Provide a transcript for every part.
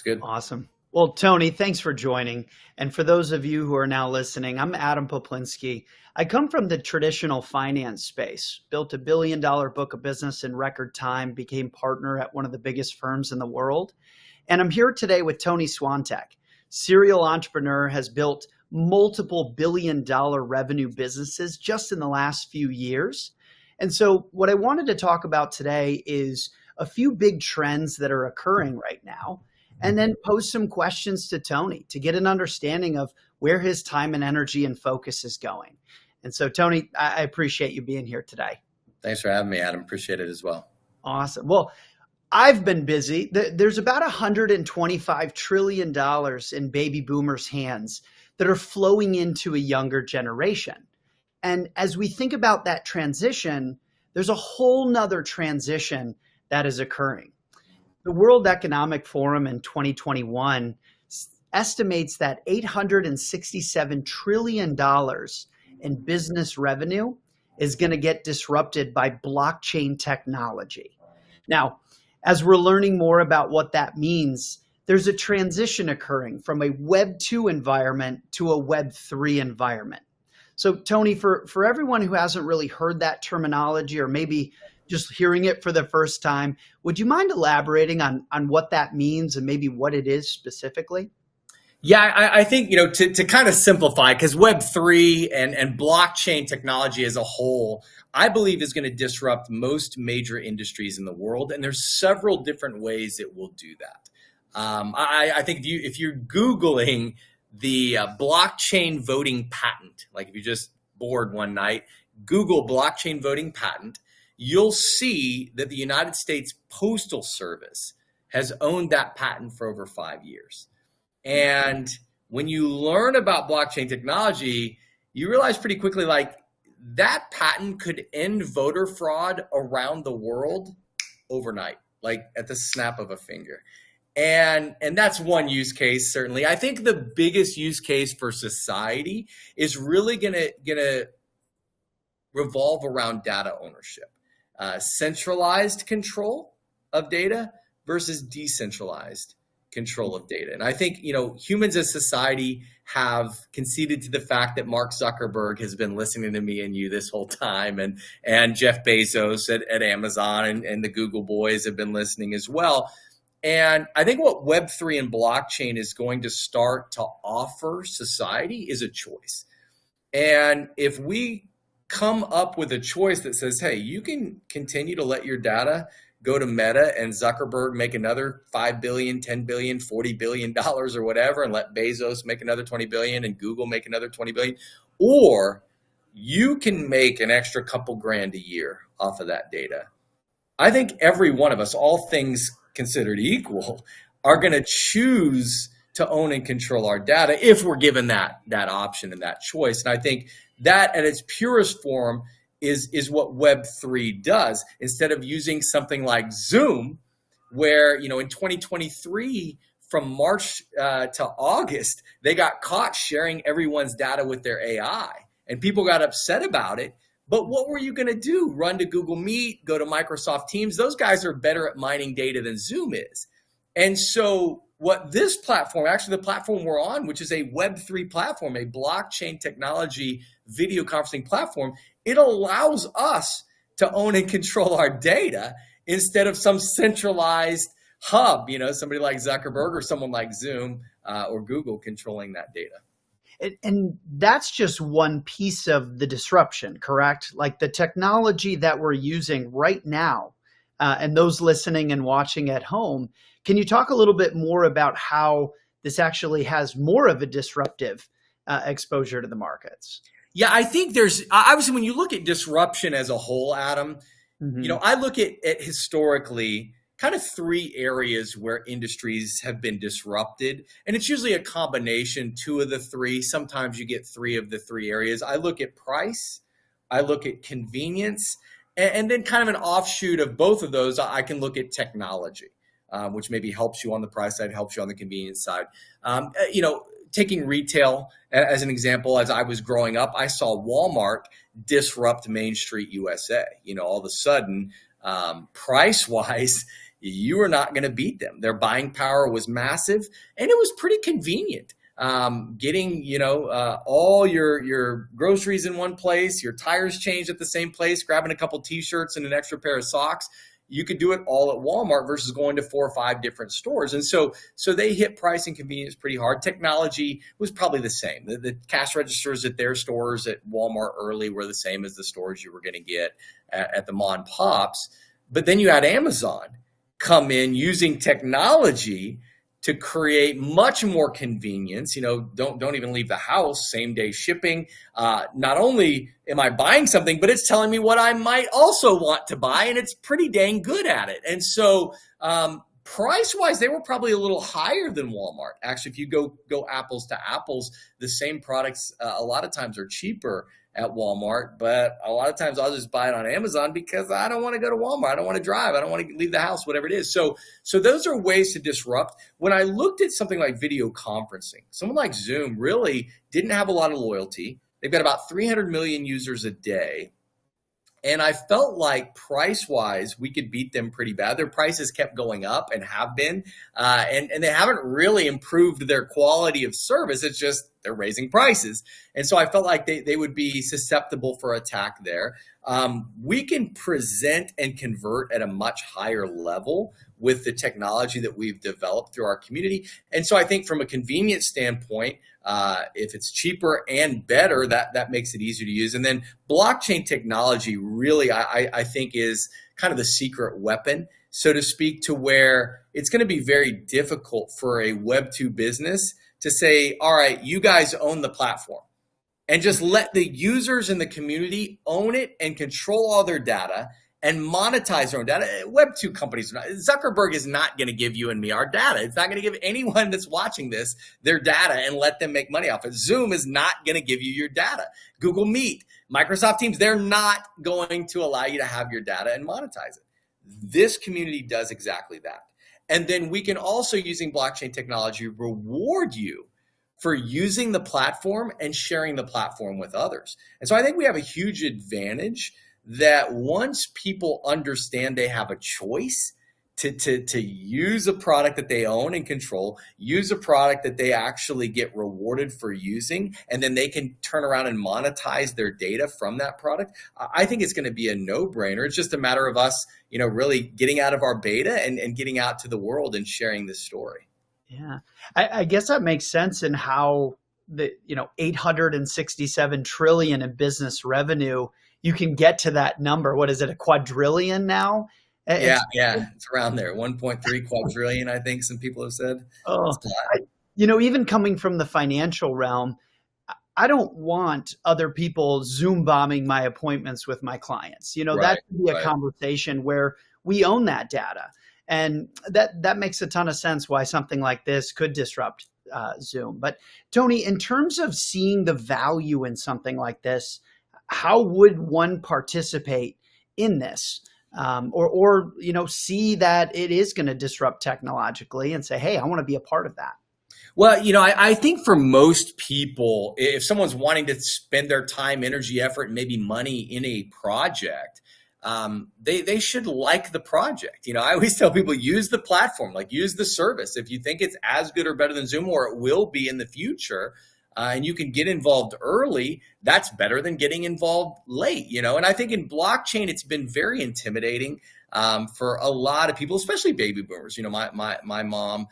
good. Awesome. Well, Tony, thanks for joining. And for those of you who are now listening, I'm Adam Poplinski. I come from the traditional finance space, built $1 billion book of business in record time, became partner at one of the biggest firms in the world. And I'm here today with Tony Swantec. Serial entrepreneur, has built multiple $1 billion revenue businesses just in the last few years. And so what I wanted to talk about today is a few big trends that are occurring right now, and then pose some questions to Tony to get an understanding of where his time and energy and focus is going. And so, Tony, I appreciate you being here today. Thanks for having me, Adam. Appreciate it as well. Awesome. Well, I've been busy. There's about $125 trillion in baby boomers' hands that are flowing into a younger generation. And as we think about that transition, there's a whole nother transition that is occurring. The World Economic Forum in 2021 estimates that $867 trillion in business revenue is going to get disrupted by blockchain technology. Now, as we're learning more about what that means, there's a transition occurring from a Web 2 environment to a Web 3 environment. So, Tony, for everyone who hasn't really heard that terminology, or maybe just hearing it for the first time, would you mind elaborating on what that means and maybe what it is specifically? Yeah, I think, to kind of simplify, because Web3 and blockchain technology as a whole, I believe is going to disrupt most major industries in the world. And there's several different ways it will do that. I think if you're Googling the blockchain voting patent, like if you're just bored one night, Google blockchain voting patent, you'll see that the United States Postal Service has owned that patent for over 5 years. And when you learn about blockchain technology, you realize pretty quickly, like, that patent could end voter fraud around the world overnight, like at the snap of a finger. And that's one use case, certainly. I think the biggest use case for society is really gonna revolve around data ownership. Centralized control of data versus decentralized control of data. And I think, humans as society have conceded to the fact that Mark Zuckerberg has been listening to me and you this whole time, and Jeff Bezos at Amazon and the Google boys have been listening as well. And I think what Web3 and blockchain is going to start to offer society is a choice. And if we come up with a choice that says, hey, you can continue to let your data go to Meta and Zuckerberg make another 5 billion, 10 billion, 40 billion dollars or whatever, and let Bezos make another 20 billion and Google make another 20 billion, or you can make an extra couple grand a year off of that data. I think every one of us, all things considered equal, are going to choose to own and control our data if we're given that option and that choice. And I think that at its purest form is what Web3 does. Instead of using something like Zoom, where, in 2023, from March to August, they got caught sharing everyone's data with their AI, and people got upset about it. But what were you going to do? Run to Google Meet, go to Microsoft Teams? Those guys are better at mining data than Zoom is. And so what this platform, actually the platform we're on, which is a Web3 platform, a blockchain technology video conferencing platform, it allows us to own and control our data instead of some centralized hub, somebody like Zuckerberg or someone like Zoom or Google controlling that data. And that's just one piece of the disruption, correct? Like the technology that we're using right now, and those listening and watching at home, can you talk a little bit more about how this actually has more of a disruptive exposure to the markets? Yeah, I think there's, obviously, when you look at disruption as a whole, Adam, I look at historically kind of three areas where industries have been disrupted. And it's usually a combination, two of the three. Sometimes you get three of the three areas. I look at price, I look at convenience, and then kind of an offshoot of both of those, I can look at technology, which maybe helps you on the price side, helps you on the convenience side. Taking retail as an example, as I was growing up, I saw Walmart disrupt Main Street USA. All of a sudden, price-wise, you were not going to beat them. Their buying power was massive, and it was pretty convenient. Getting all your groceries in one place, your tires changed at the same place, grabbing a couple t-shirts and an extra pair of socks. You could do it all at Walmart versus going to 4 or 5 different stores. And so they hit price and convenience pretty hard. Technology was probably the same. The cash registers at their stores at Walmart early were the same as the stores you were going to get at the mom and pops. But then you had Amazon come in using technology to create much more convenience. Don't even leave the house, same day shipping. Not only am I buying something, but it's telling me what I might also want to buy, and it's pretty dang good at it. And so price wise, they were probably a little higher than Walmart. Actually, if you go apples to apples, the same products a lot of times are cheaper at Walmart, but a lot of times I'll just buy it on Amazon because I don't want to go to Walmart. I don't want to drive. I don't want to leave the house, whatever it is. So those are ways to disrupt. When I looked at something like video conferencing, someone like Zoom really didn't have a lot of loyalty. They've got about 300 million users a day. And I felt like price-wise, we could beat them pretty bad. Their prices kept going up and have been, and they haven't really improved their quality of service. It's just they're raising prices. And so I felt like they would be susceptible for attack there. We can present and convert at a much higher level with the technology that we've developed through our community. And so I think from a convenience standpoint, if it's cheaper and better, that makes it easier to use. And then blockchain technology really, I think, is kind of the secret weapon, so to speak, to where it's going to be very difficult for a Web2 business to say, all right, you guys own the platform, and just let the users in the community own it and control all their data and monetize their own data. Web2 companies, Zuckerberg is not going to give you and me our data. It's not going to give anyone that's watching this their data and let them make money off it. Zoom is not going to give you your data. Google Meet, Microsoft Teams, they're not going to allow you to have your data and monetize it. This community does exactly that. And then we can also, using blockchain technology, reward you for using the platform and sharing the platform with others. And so I think we have a huge advantage that once people understand they have a choice to use a product that they own and control, use a product that they actually get rewarded for using, and then they can turn around and monetize their data from that product, I think it's going to be a no-brainer. It's just a matter of us, really getting out of our beta and getting out to the world and sharing this story. Yeah, I guess that makes sense in how the 867 trillion in business revenue, you can get to that number. What is it, a quadrillion now? Yeah, it's around there. 1.3 quadrillion, I think some people have said. Oh, even coming from the financial realm, I don't want other people Zoom bombing my appointments with my clients. That could be a conversation where we own that data. And that makes a ton of sense why something like this could disrupt Zoom. But Tony, in terms of seeing the value in something like this, how would one participate in this? Or see that it is going to disrupt technologically and say, hey, I want to be a part of that. Well, I think for most people, if someone's wanting to spend their time, energy, effort, and maybe money in a project, they should like the project. I always tell people, use the platform, use the service. If you think it's as good or better than Zoom, or it will be in the future, and you can get involved early, that's better than getting involved late, And I think in blockchain, it's been very intimidating for a lot of people, especially baby boomers. My mom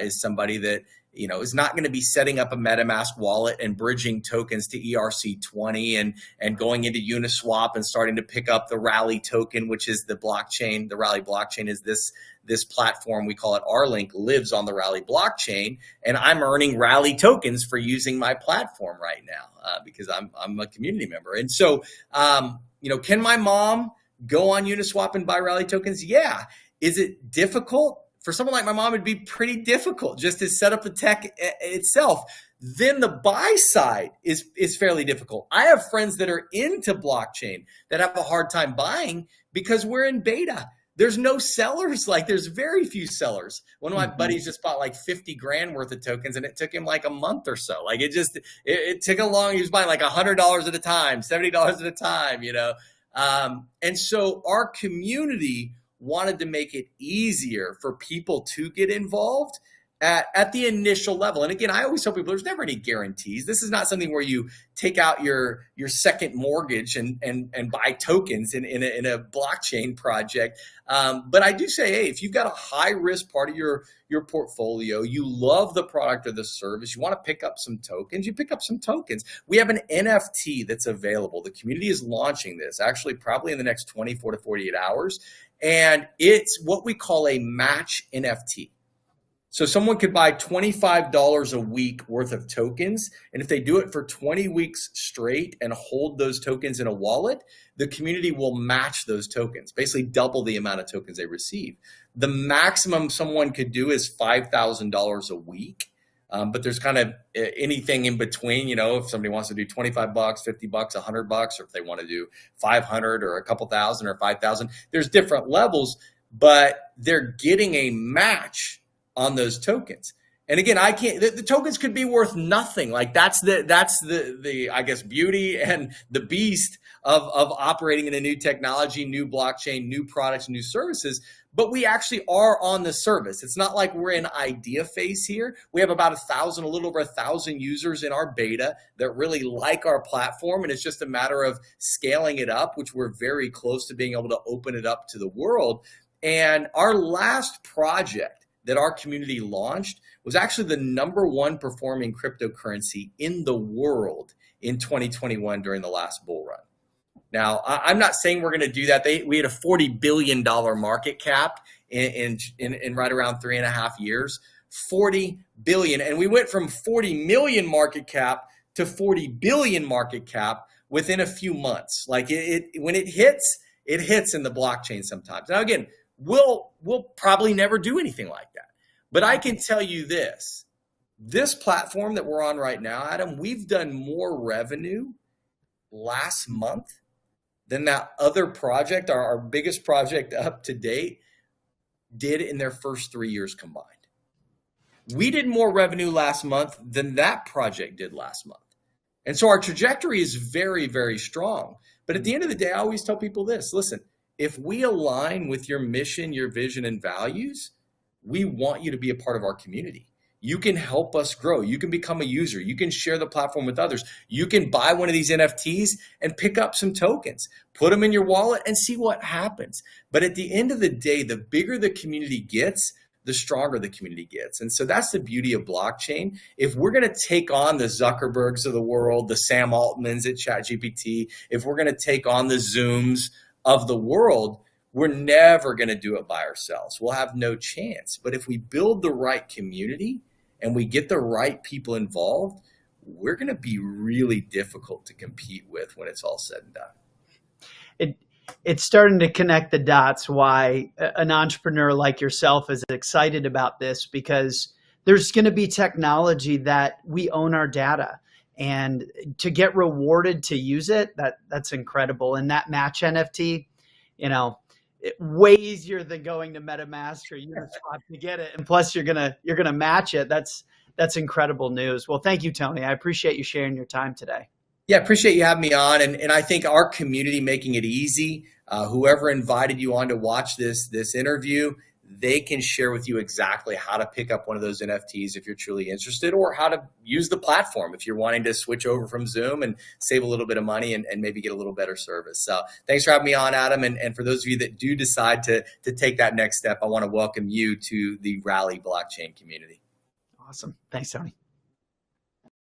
is somebody that is not going to be setting up a MetaMask wallet and bridging tokens to ERC20 and going into Uniswap and starting to pick up the Rally token, which is the blockchain. The Rally blockchain is this platform, we call it R-Link, lives on the Rally blockchain, and I'm earning Rally tokens for using my platform right now because I'm a community member. And so, can my mom go on Uniswap and buy Rally tokens? Yeah. Is it difficult? For someone like my mom, it'd be pretty difficult just to set up the tech itself. Then the buy side is fairly difficult. I have friends that are into blockchain that have a hard time buying because we're in beta. There's no sellers. There's very few sellers. One of my buddies just bought 50 grand worth of tokens, and it took him a month or so. It took a long, he was buying $100 at a time, $70 at a time, And so our community wanted to make it easier for people to get involved at the initial level. And again, I always tell people there's never any guarantees. This is not something where you take out your second mortgage and buy tokens in a blockchain project. But I do say, hey, if you've got a high risk part of your portfolio, you love the product or the service, you want to pick up some tokens, you pick up some tokens. We have an NFT that's available. The community is launching this actually probably in the next 24 to 48 hours. And it's what we call a match NFT. So someone could buy $25 a week worth of tokens. And if they do it for 20 weeks straight and hold those tokens in a wallet, the community will match those tokens, basically double the amount of tokens they receive. The maximum someone could do is $5,000 a week. But there's kind of anything in between, if somebody wants to do 25 bucks, 50 bucks, 100 bucks, or if they want to do 500 or a couple thousand or 5,000, there's different levels, but they're getting a match on those tokens. And again, I can't, the tokens could be worth nothing. Like that's the I guess beauty and the beast of operating in a new technology, new blockchain, new products, new services. But we actually are on the service. It's not like we're in idea phase here. We have about a little over 1,000 users in our beta that really like our platform. And it's just a matter of scaling it up, which we're very close to being able to open it up to the world. And our last project that our community launched was actually the #1 performing cryptocurrency in the world in 2021 during the last bull run. Now, I'm not saying we're going to do that. We had a $40 billion market cap in right around 3.5 years, 40 billion. And we went from 40 million market cap to 40 billion market cap within a few months. Like when it hits in the blockchain sometimes. Now, again, we'll probably never do anything like that. But I can tell you this platform that we're on right now, Adam, we've done more revenue last month than that other project, our biggest project up to date, did in their first 3 years combined. We did more revenue last month than that project did last month. And so our trajectory is very, very strong. But at the end of the day, I always tell people this, listen, if we align with your mission, your vision, and values, we want you to be a part of our community. You can help us grow. You can become a user. You can share the platform with others. You can buy one of these NFTs and pick up some tokens, put them in your wallet and see what happens. But at the end of the day, the bigger the community gets, the stronger the community gets. And so that's the beauty of blockchain. If we're going to take on the Zuckerbergs of the world, the Sam Altmans at ChatGPT, if we're going to take on the Zooms of the world, we're never going to do it by ourselves. We'll have no chance. But if we build the right community and we get the right people involved, we're going to be really difficult to compete with when it's all said and done. It's starting to connect the dots why an entrepreneur like yourself is excited about this, because there's going to be technology that we own our data, and to get rewarded to use it, that's incredible. And that match NFT, way easier than going to MetaMask or Uniswap to get it. And plus you're gonna match it. That's incredible news. Well, thank you, Tony. I appreciate you sharing your time today. Yeah, appreciate you having me on. And I think our community making it easy, whoever invited you on to watch this interview, they can share with you exactly how to pick up one of those NFTs if you're truly interested, or how to use the platform if you're wanting to switch over from Zoom and save a little bit of money and maybe get a little better service. So thanks for having me on, Adam. And for those of you that do decide to take that next step, I want to welcome you to the Rally blockchain community. Awesome. Thanks, Tony.